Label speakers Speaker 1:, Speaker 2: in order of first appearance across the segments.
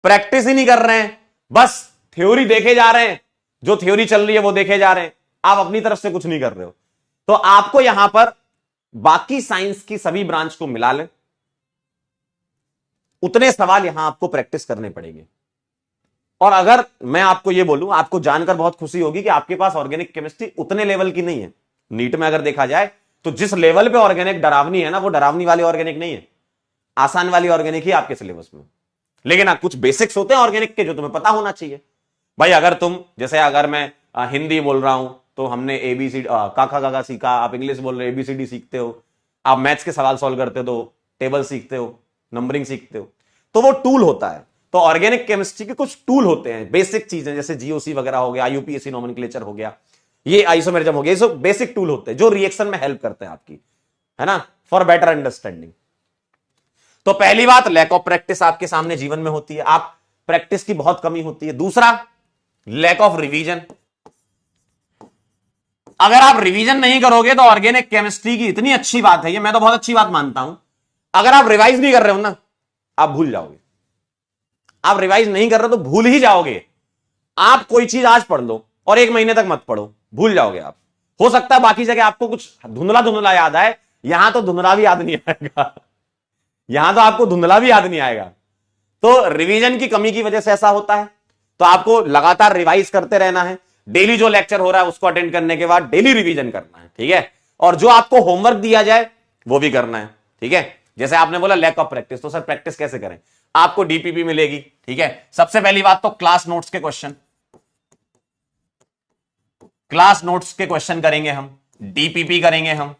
Speaker 1: Practice ही नहीं कर रहे हैं, बस थ्योरी देखे जा रहे हैं, जो थ्योरी चल रही है वो देखे जा रहे हैं, आप अपनी तरफ से कुछ नहीं कर रहे हो। तो आपको यहां पर बाकी साइंस की सभी ब्रांच को मिला लें, उतने सवाल यहां आपको प्रैक्टिस करने पड़ेंगे। और अगर मैं आपको यह बोलूं, आपको जानकर बहुत खुशी होगी कि आपके पास ऑर्गेनिक केमिस्ट्री उतने लेवल की नहीं है। नीट में अगर देखा जाए तो जिस लेवल पे ऑर्गेनिक डरावनी है ना, वो डरावनी वाली ऑर्गेनिक नहीं है, आसान वाली ऑर्गेनिक ही आपके सिलेबस में। लेकिन हाँ, कुछ बेसिक्स होते हैं ऑर्गेनिक के जो तुम्हें पता होना चाहिए। भाई अगर तुम, जैसे अगर मैं हिंदी बोल रहा हूं तो हमने एबीसी काका काका सीखा, आप इंग्लिश बोल रहे हो एबीसीडी सीखते हो, आप मैथ्स के सवाल सॉल्व करते हो तो टेबल सीखते हो, नंबरिंग सीखते हो, तो वो टूल होता है। तो ऑर्गेनिक केमिस्ट्री के कुछ टूल होते हैं, बेसिक चीजें, जैसे जीओसी वगैरह हो गया, यूपीएससी नोमेनक्लेचर हो गया, ये आइसोमेरिज्म हो गया, ये सब बेसिक टूल होते हैं जो रिएक्शन में हेल्प करते हैं आपकी, है ना, फॉर बेटर अंडरस्टैंडिंग। तो पहली बात, लैक ऑफ प्रैक्टिस आपके सामने जीवन में होती है, आप प्रैक्टिस की बहुत कमी होती है। दूसरा, लैक ऑफ रिवीजन। अगर आप रिवीजन नहीं करोगे तो ऑर्गेनिक केमिस्ट्री की इतनी अच्छी बात है, ये मैं तो बहुत अच्छी बात मानता हूं, अगर आप रिवाइज नहीं कर रहे हो ना, आप भूल जाओगे। आप रिवाइज नहीं कर रहे तो भूल ही जाओगे। आप कोई चीज आज पढ़ लो और 1 महीने तक मत पढ़ो, भूल जाओगे आप। हो सकता है बाकी जगह आपको कुछ धुंधला धुंधला याद आए, यहां तो धुंधला भी याद नहीं आएगा, यहां तो आपको धुंधला भी याद नहीं आएगा। तो रिवीजन की कमी की वजह से ऐसा होता है। तो आपको लगातार रिवाइज करते रहना है, डेली जो लेक्चर हो रहा है उसको अटेंड करने के बाद डेली रिवीजन करना है, ठीक है। और जो आपको होमवर्क दिया जाए वो भी करना है, ठीक है। जैसे आपने बोला लैक ऑफ प्रैक्टिस, तो सर प्रैक्टिस कैसे करें? आपको डीपीपी मिलेगी, ठीक है। सबसे पहली बात तो क्लास नोट्स के क्वेश्चन, क्लास नोट्स के क्वेश्चन करेंगे हम, डीपीपी करेंगे हम,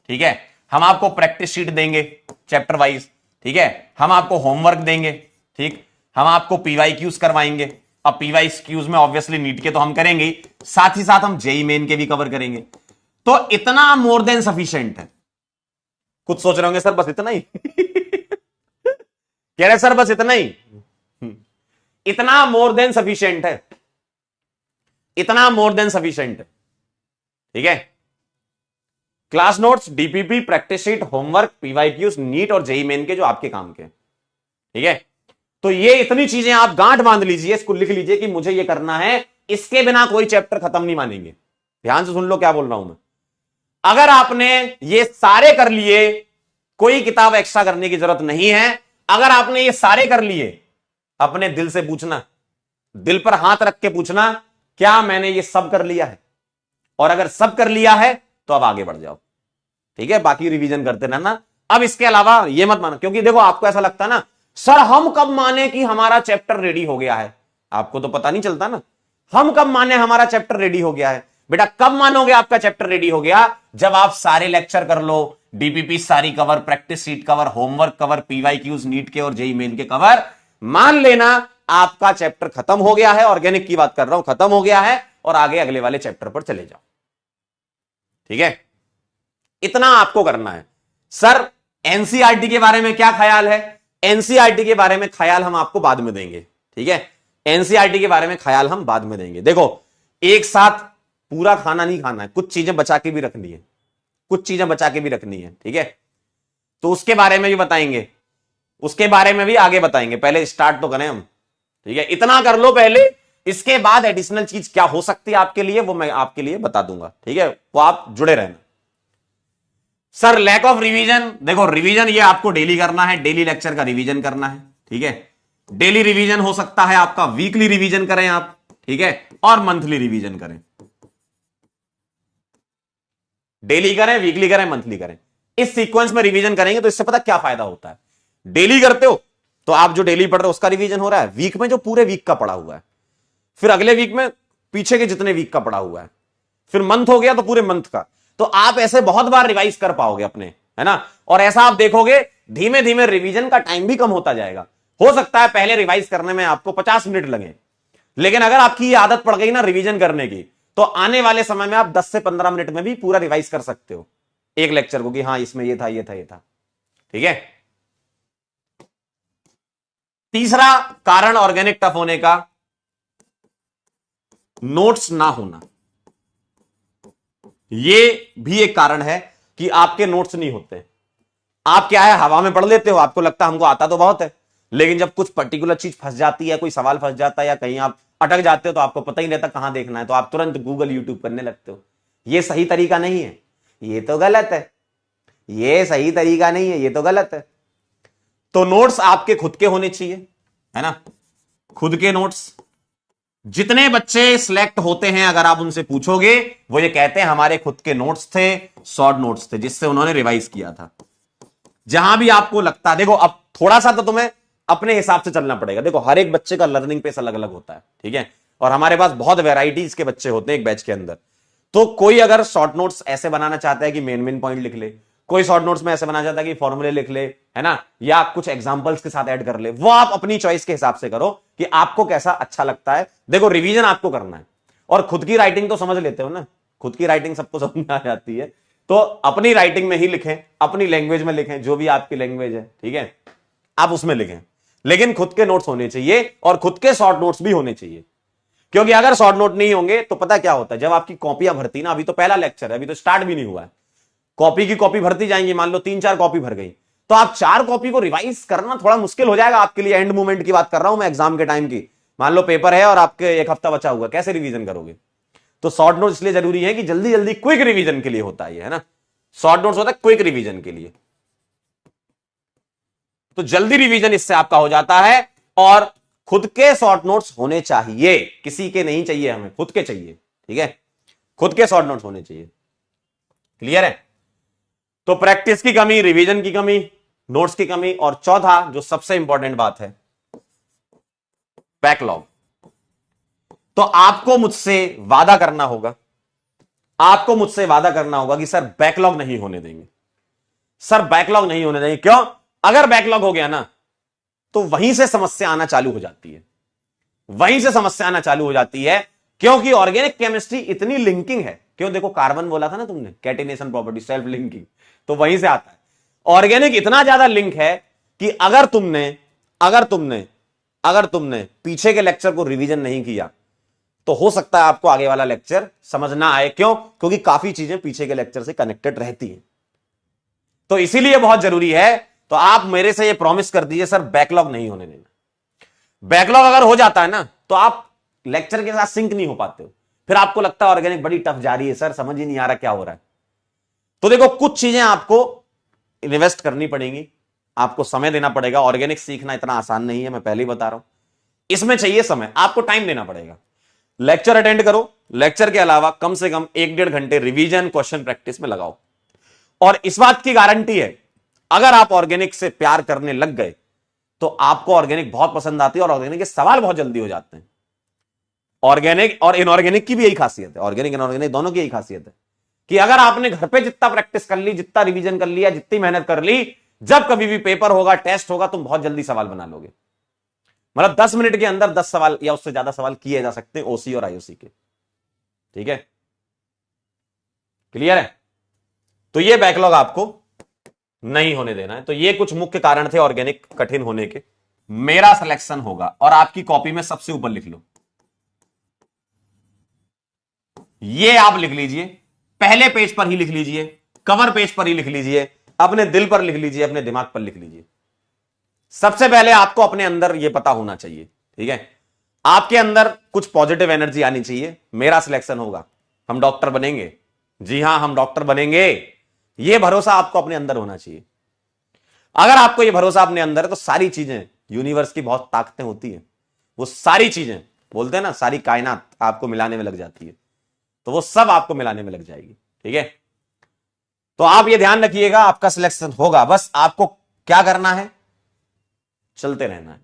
Speaker 1: ठीक है। हम आपको प्रैक्टिस शीट देंगे चैप्टर वाइज, ठीक है। हम आपको होमवर्क देंगे, ठीक। हम आपको पीवाईक्यूज करवाएंगे। अब पीवाईक्यूज में ऑब्वियसली नीट के तो हम करेंगे, साथ ही साथ हम जेई मेन के भी कवर करेंगे। तो इतना मोर देन सफिशिएंट है। कुछ सोच रहे होंगे सर बस इतना ही कह रहे सर बस इतना ही, इतना मोर देन सफिशिएंट है, इतना मोर देन सफिशिएंट है, ठीक है। Class notes, DPP, practice sheet, homework, PYQs, NEET और जेई मेन के जो आपके काम के, ठीक है। तो ये इतनी चीजें आप गांठ बांध लीजिए, इसको लिख लीजिए कि मुझे ये करना है, इसके बिना कोई चैप्टर खत्म नहीं मानेंगे। ध्यान से सुन लो क्या बोल रहा हूं मैं। अगर आपने ये सारे कर लिए, कोई किताब एक्स्ट्रा करने की जरूरत नहीं है। अगर आपने ये सारे कर लिए, अपने दिल से पूछना, दिल पर हाथ रख के पूछना, क्या मैंने ये सब कर लिया है? और अगर सब कर लिया है तो अब आगे बढ़ जाओ, ठीक है। बाकी रिवीजन करते रहना। अब इसके अलावा ये मत मानो, क्योंकि देखो आपको ऐसा लगता है ना, सर हम कब माने कि हमारा चैप्टर रेडी हो गया है? आपको तो पता नहीं चलता ना, हम कब माने हमारा चैप्टर रेडी हो गया है? बेटा कब मानोगे आपका चैप्टर रेडी हो गया? जब आप सारे लेक्चर कर लो, डीपीपी सारी cover, practice sheet cover, homework cover, PYQs NEET के और जेई मेन के कवर, मान लेना आपका चैप्टर खत्म हो गया है। ऑर्गेनिक की बात कर रहा हूं, खत्म हो गया है, और आगे अगले वाले चैप्टर पर चले जाओ, ठीक है। इतना आपको करना है। सर एनसीईआरटी के बारे में क्या ख्याल है? एनसीईआरटी के बारे में ख्याल हम आपको बाद में देंगे, ठीक है। एनसीईआरटी के बारे में ख्याल हम बाद में देंगे। देखो एक साथ पूरा खाना नहीं खाना है, कुछ चीजें बचा के भी रखनी है, कुछ चीजें बचा के भी रखनी है, ठीक है। तो उसके बारे में भी बताएंगे, उसके बारे में भी आगे बताएंगे। पहले स्टार्ट तो करें हम, ठीक है। इतना कर लो पहले, इसके बाद एडिशनल चीज क्या हो सकती है आपके लिए, वो मैं आपके लिए बता दूंगा, ठीक है। वो आप जुड़े रहना। सर लैक ऑफ रिवीजन, देखो रिवीजन ये आपको डेली करना है, डेली लेक्चर का रिवीजन करना है, ठीक है। डेली रिवीजन हो सकता है आपका, वीकली रिवीजन करें आप, ठीक है, और मंथली रिवीजन करें। डेली करें, वीकली करें, मंथली करें, इस सीक्वेंस में रिवीजन करेंगे तो इससे पता क्या फायदा होता है। डेली करते हो तो आप जो डेली पढ़ रहे हो उसका रिवीजन हो रहा है, वीक में जो पूरे वीक का पढ़ा हुआ है, फिर अगले वीक में पीछे के जितने वीक का पढ़ा हुआ है, फिर मंथ हो गया तो पूरे मंथ का। तो आप ऐसे बहुत बार रिवाइज कर पाओगे अपने, है ना। और ऐसा आप देखोगे धीमे धीमे रिवीजन का टाइम भी कम होता जाएगा। हो सकता है पहले रिवाइज करने में आपको 50 मिनट लगे, लेकिन अगर आपकी ये आदत पड़ गई ना रिवीजन करने की, तो आने वाले समय में आप 10 से 15 मिनट में भी पूरा रिवाइज कर सकते हो एक लेक्चर को, कि हाँ इसमें ये था, ये था, ये था, ठीक है। तीसरा कारण ऑर्गेनिक टफ होने का, नोट्स ना होना। ये भी एक कारण है कि आपके नोट्स नहीं होते। आप क्या है, हवा में पढ़ लेते हो, आपको लगता है हमको आता तो बहुत है, लेकिन जब कुछ पर्टिकुलर चीज फंस जाती है, कोई सवाल फंस जाता है या कहीं आप अटक जाते हो तो आपको पता ही नहीं रहता कहां देखना है, तो आप तुरंत गूगल यूट्यूब करने लगते हो। ये सही तरीका नहीं है, ये तो गलत है, ये सही तरीका नहीं है, ये तो गलत है। तो नोट्स आपके खुद के होने चाहिए, है ना, खुद के नोट्स। जितने बच्चे सिलेक्ट होते हैं अगर आप उनसे पूछोगे, वो ये कहते हैं हमारे खुद के नोट्स थे, शॉर्ट नोट्स थे जिससे उन्होंने रिवाइज किया था। जहां भी आपको लगता है, देखो अब थोड़ा सा तो तुम्हें अपने हिसाब से चलना पड़ेगा। देखो हर एक बच्चे का लर्निंग पेस अलग अलग होता है, ठीक है, और हमारे पास बहुत वेराइटीज के बच्चे होते हैं एक बैच के अंदर। तो कोई अगर शॉर्ट नोट्स ऐसे बनाना चाहता है कि मेन पॉइंट लिख ले, कोई शॉर्ट नोट्स में ऐसे बनाना चाहता है कि फॉर्मूले लिख ले, है ना, या कुछ एग्जांपल्स के साथ ऐड कर ले, वो आप अपनी चॉइस के हिसाब से करो कि आपको कैसा अच्छा लगता है। देखो रिवीजन आपको करना है, और खुद की राइटिंग तो समझ लेते हो ना, खुद की राइटिंग सबको समझ में आ जाती है, तो अपनी राइटिंग में ही लिखें, अपनी लैंग्वेज में लिखें, जो भी आपकी लैंग्वेज है, ठीक है, आप उसमें लिखें। लेकिन खुद के नोट्स होने चाहिए और खुद के शॉर्ट नोट्स भी होने चाहिए, क्योंकि अगर शॉर्ट नोट नहीं होंगे तो पता क्या होता है, जब आपकी कॉपियां भरती ना, अभी तो पहला लेक्चर है, अभी तो स्टार्ट भी नहीं हुआ है, कॉपी की कॉपी भरती जाएंगी, मान लो 3-4 कॉपी भर गई, तो आप 4 कॉपी को रिवाइज करना थोड़ा मुश्किल हो जाएगा आपके लिए। एंड मोमेंट की बात कर रहा हूं मैं, एग्जाम के टाइम की, मान लो पेपर है और आपके 1 हफ्ता बचा हुआ, कैसे रिवीजन करोगे? तो शॉर्ट नोट इसलिए जरूरी है कि जल्दी जल्दी क्विक रिवीजन के लिए होता है, ना, शॉर्ट नोट्स होता है क्विक रिवीजन के लिए, तो जल्दी रिवीजन इससे आपका हो जाता है। और खुद के शॉर्ट नोट्स होने चाहिए, किसी के नहीं चाहिए, हमें खुद के चाहिए, ठीक है, खुद के शॉर्ट नोट्स होने चाहिए। क्लियर है? तो प्रैक्टिस की कमी, रिवीजन की कमी, नोट्स की कमी, और चौथा जो सबसे इंपॉर्टेंट बात है, बैकलॉग। तो आपको मुझसे वादा करना होगा, आपको मुझसे वादा करना होगा कि सर बैकलॉग नहीं होने देंगे, सर बैकलॉग नहीं होने देंगे। क्यों? अगर बैकलॉग हो गया ना तो वहीं से समस्या आना चालू हो जाती है, वहीं से समस्या आना चालू हो जाती है, क्योंकि ऑर्गेनिक केमिस्ट्री इतनी लिंकिंग है। क्यों? देखो कार्बन बोला था ना तुमने, कैटिनेशन प्रॉपर्टी, सेल्फ लिंकिंग, तो वहीं से आता है। ऑर्गेनिक इतना ज्यादा लिंक है कि अगर तुमने पीछे के लेक्चर को रिवीजन नहीं किया तो हो सकता है आपको आगे वाला लेक्चर समझ ना आए। क्यों? क्योंकि काफी चीजें पीछे के लेक्चर से कनेक्टेड रहती हैं। तो इसीलिए बहुत जरूरी है, तो आप मेरे से ये प्रॉमिस कर दीजिए सर बैकलॉग नहीं होने देना। बैकलॉग अगर हो जाता है ना तो आप लेक्चर के साथ सिंक नहीं हो पाते हो, फिर आपको लगता है ऑर्गेनिक बड़ी टफ जा रही है, सर समझ ही नहीं आ रहा क्या हो रहा है। तो देखो कुछ चीजें आपको इन्वेस्ट करनी पड़ेंगी, आपको समय देना पड़ेगा। ऑर्गेनिक सीखना इतना आसान नहीं है, मैं पहले ही बता रहा हूं, इसमें चाहिए समय, आपको टाइम देना पड़ेगा। लेक्चर अटेंड करो, लेक्चर के अलावा कम से कम 1-1.5 घंटे रिवीजन, क्वेश्चन प्रैक्टिस में लगाओ। और इस बात की गारंटी है, अगर आप ऑर्गेनिक से प्यार करने लग गए तो आपको ऑर्गेनिक बहुत पसंद आती है और ऑर्गेनिक के सवाल बहुत जल्दी हो जाते हैं। ऑर्गेनिक और इनऑर्गेनिक की भी यही खासियत है, ऑर्गेनिक इनऑर्गेनिक दोनों की यही खासियत है कि अगर आपने घर पे जितना प्रैक्टिस कर ली, जितना रिवीजन कर लिया, जितनी मेहनत कर ली, जब कभी भी पेपर होगा, टेस्ट होगा, तुम बहुत जल्दी सवाल बना लोगे। मतलब 10 मिनट के अंदर 10 सवाल या उससे ज्यादा सवाल किए जा सकते हैं ओसी और आईओसी के, ठीक है, क्लियर है? तो ये बैकलॉग आपको नहीं होने देना है। तो ये कुछ मुख्य कारण थे ऑर्गेनिक कठिन होने के। मेरा सिलेक्शन होगा, और आपकी कॉपी में सबसे ऊपर लिख लो, ये आप लिख लीजिए, पहले पेज पर ही लिख लीजिए, कवर पेज पर ही लिख लीजिए, अपने दिल पर लिख लीजिए, अपने दिमाग पर लिख लीजिए। सबसे पहले आपको अपने अंदर यह पता होना चाहिए, ठीक है, आपके अंदर कुछ पॉजिटिव एनर्जी आनी चाहिए। मेरा सिलेक्शन होगा, हम डॉक्टर बनेंगे, जी हां हम डॉक्टर बनेंगे, यह भरोसा आपको अपने अंदर होना चाहिए। अगर आपको यह भरोसा अपने अंदर है तो सारी चीजें, यूनिवर्स की बहुत ताकतें होती हैं, वो सारी चीजें, बोलते हैं ना सारी कायनात आपको मिलाने में लग जाती है, तो वो सब आपको मिलाने में लग जाएगी, ठीक है। तो आप ये ध्यान रखिएगा, आपका सिलेक्शन होगा। बस आपको क्या करना है? चलते रहना है,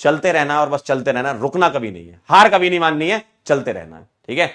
Speaker 1: चलते रहना, और बस चलते रहना, रुकना कभी नहीं है, हार कभी नहीं माननी है, चलते रहना है, ठीक है।